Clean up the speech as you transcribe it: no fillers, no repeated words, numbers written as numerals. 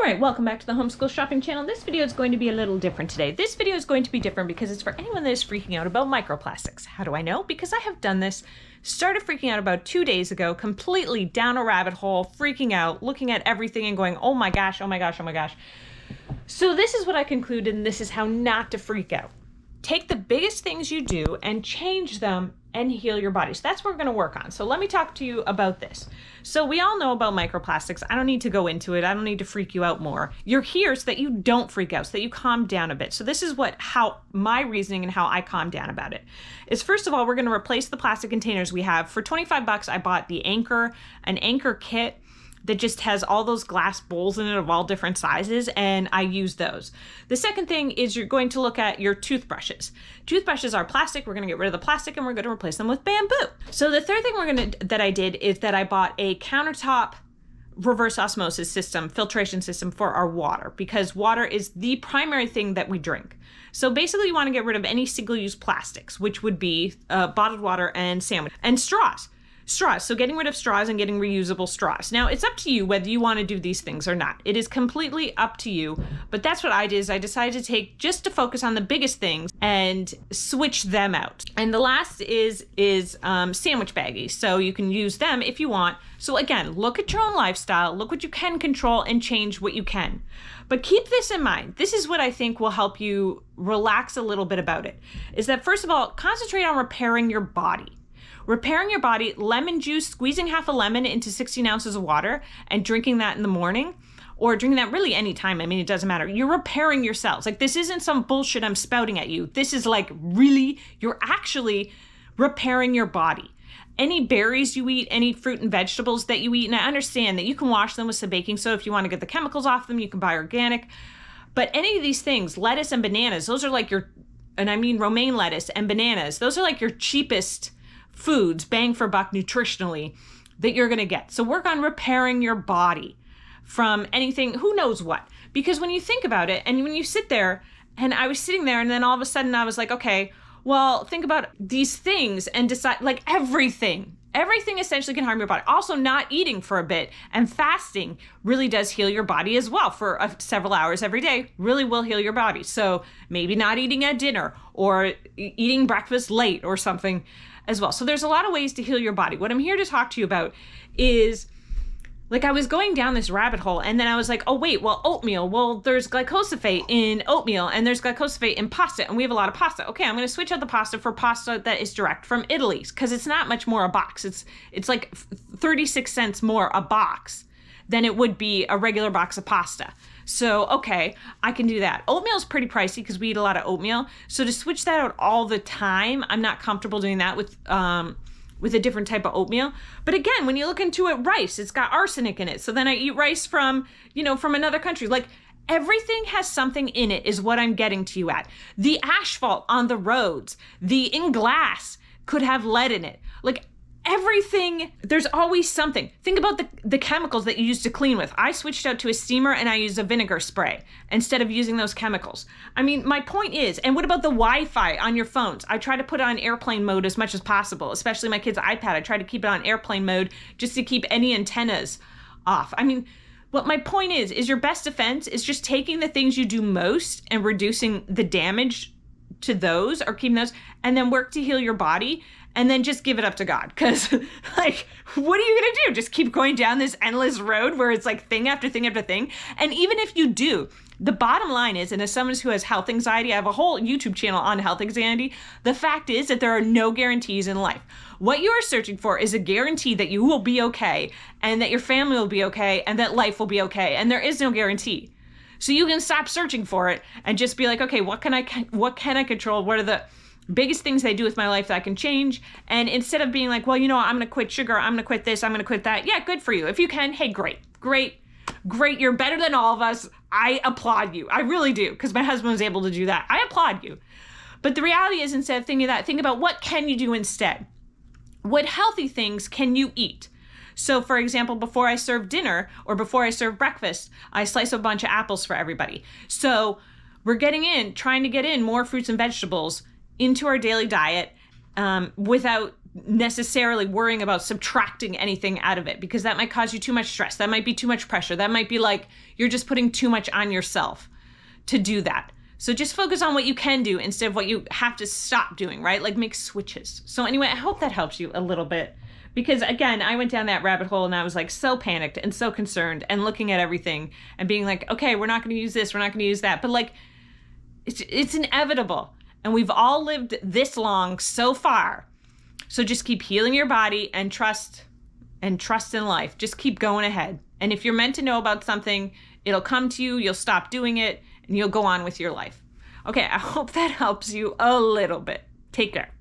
Alright, welcome back to the Homeschool Shopping Channel. This video is going to be a little different today. This video is going to be different because it's for anyone that is freaking out about microplastics. How do I know? Because I have done this, started freaking out about 2 days ago, completely down a rabbit hole, freaking out, looking at everything and going, oh my gosh, oh my gosh, oh my gosh. So this is what I concluded, and this is how not to freak out. Take the biggest things you do and change them and heal your body. So that's what we're going to work on. So let me talk to you about this. So we all know about microplastics. I don't need to go into it. I don't need to freak you out more. You're here so that you don't freak out, so that you calm down a bit. So this is how my reasoning and how I calm down about it is, first of all, we're going to replace the plastic containers we have. For 25 bucks, I bought an anchor kit that just has all those glass bowls in it of all different sizes, and I use those. The second thing is you're going to look at your toothbrushes. Toothbrushes are plastic. We're gonna get rid of the plastic and we're gonna replace them with bamboo. So the third thing that I did is that I bought a countertop reverse osmosis system, filtration system for our water, because water is the primary thing that we drink. So basically you wanna get rid of any single-use plastics, which would be bottled water and sandwich, and straws. So getting rid of straws and getting reusable straws. Now, it's up to you whether you want to do these things or not. It is completely up to you, but that's what I did. Is I decided to focus on the biggest things and switch them out. And the last is sandwich baggies. So you can use them if you want. So again, look at your own lifestyle, look what you can control and change what you can. But keep this in mind. This is what I think will help you relax a little bit about it, is that first of all, concentrate on repairing your body. Repairing your body, lemon juice, squeezing half a lemon into 16 ounces of water and drinking that in the morning, or drinking that really any time. I mean, it doesn't matter. You're repairing your cells. Like, this isn't some bullshit I'm spouting at you. This is like really, you're actually repairing your body. Any berries you eat, any fruit and vegetables that you eat, and I understand that you can wash them with some baking soda if you want to get the chemicals off them, you can buy organic. But any of these things, lettuce and bananas, those are like and I mean romaine lettuce and bananas, those are like your cheapest foods, bang for buck nutritionally, that you're gonna get. So work on repairing your body from anything, who knows what. Because when you think about it, and when you sit there, and I was sitting there, and then all of a sudden I was like, okay, well, think about these things and decide, like, everything essentially can harm your body. Also, not eating for a bit and fasting really does heal your body as well for several hours every day, really will heal your body. So maybe not eating at dinner or eating breakfast late or something as well. So there's a lot of ways to heal your body. What I'm here to talk to you about is, like, I was going down this rabbit hole, and then I was like, oh wait, well, oatmeal, well, there's glyphosate in oatmeal and there's glyphosate in pasta, and we have a lot of pasta. Okay, I'm going to switch out the pasta for pasta that is direct from Italy, because it's not much more a box. It's like 36 cents more a box than it would be a regular box of pasta. So, okay, I can do that. Oatmeal is pretty pricey because we eat a lot of oatmeal. So to switch that out all the time, I'm not comfortable doing that with a different type of oatmeal. But again, when you look into it, rice, it's got arsenic in it. So then I eat rice from another country. Like, everything has something in it is what I'm getting to you at. The asphalt on the roads, in glass could have lead in it. Like, everything, there's always something. Think about the chemicals that you use to clean with. I switched out to a steamer and I use a vinegar spray instead of using those chemicals. I mean, my point is, and what about the Wi-Fi on your phones? I try to put it on airplane mode as much as possible, especially my kid's iPad. I try to keep it on airplane mode just to keep any antennas off. I mean, what my point is your best defense is just taking the things you do most and reducing the damage to those, or keeping those, and then work to heal your body. And then just give it up to God. Because, like, what are you going to do? Just keep going down this endless road where it's like thing after thing after thing? And even if you do, the bottom line is, and as someone who has health anxiety, I have a whole YouTube channel on health anxiety. The fact is that there are no guarantees in life. What you are searching for is a guarantee that you will be okay, and that your family will be okay, and that life will be okay. And there is no guarantee. So you can stop searching for it and just be like, okay, what can I control? What are the biggest things I do with my life that I can change? And instead of being like, well, you know what, I'm going to quit sugar, I'm going to quit this, I'm going to quit that. Yeah, good for you. If you can, hey, great. You're better than all of us. I applaud you. I really do, because my husband was able to do that. I applaud you. But the reality is, instead of thinking of that, think about what can you do instead? What healthy things can you eat? So for example, before I serve dinner or before I serve breakfast, I slice a bunch of apples for everybody. So we're trying to get in more fruits and vegetables into our daily diet without necessarily worrying about subtracting anything out of it, because that might cause you too much stress. That might be too much pressure. That might be like you're just putting too much on yourself to do that. So just focus on what you can do instead of what you have to stop doing, right? Like make switches. So anyway, I hope that helps you a little bit, because again, I went down that rabbit hole and I was like so panicked and so concerned and looking at everything and being like, okay, we're not going to use this, we're not going to use that. But like, it's inevitable. And we've all lived this long so far. So just keep healing your body and trust in life. Just keep going ahead. And if you're meant to know about something, it'll come to you, you'll stop doing it, and you'll go on with your life. Okay, I hope that helps you a little bit. Take care.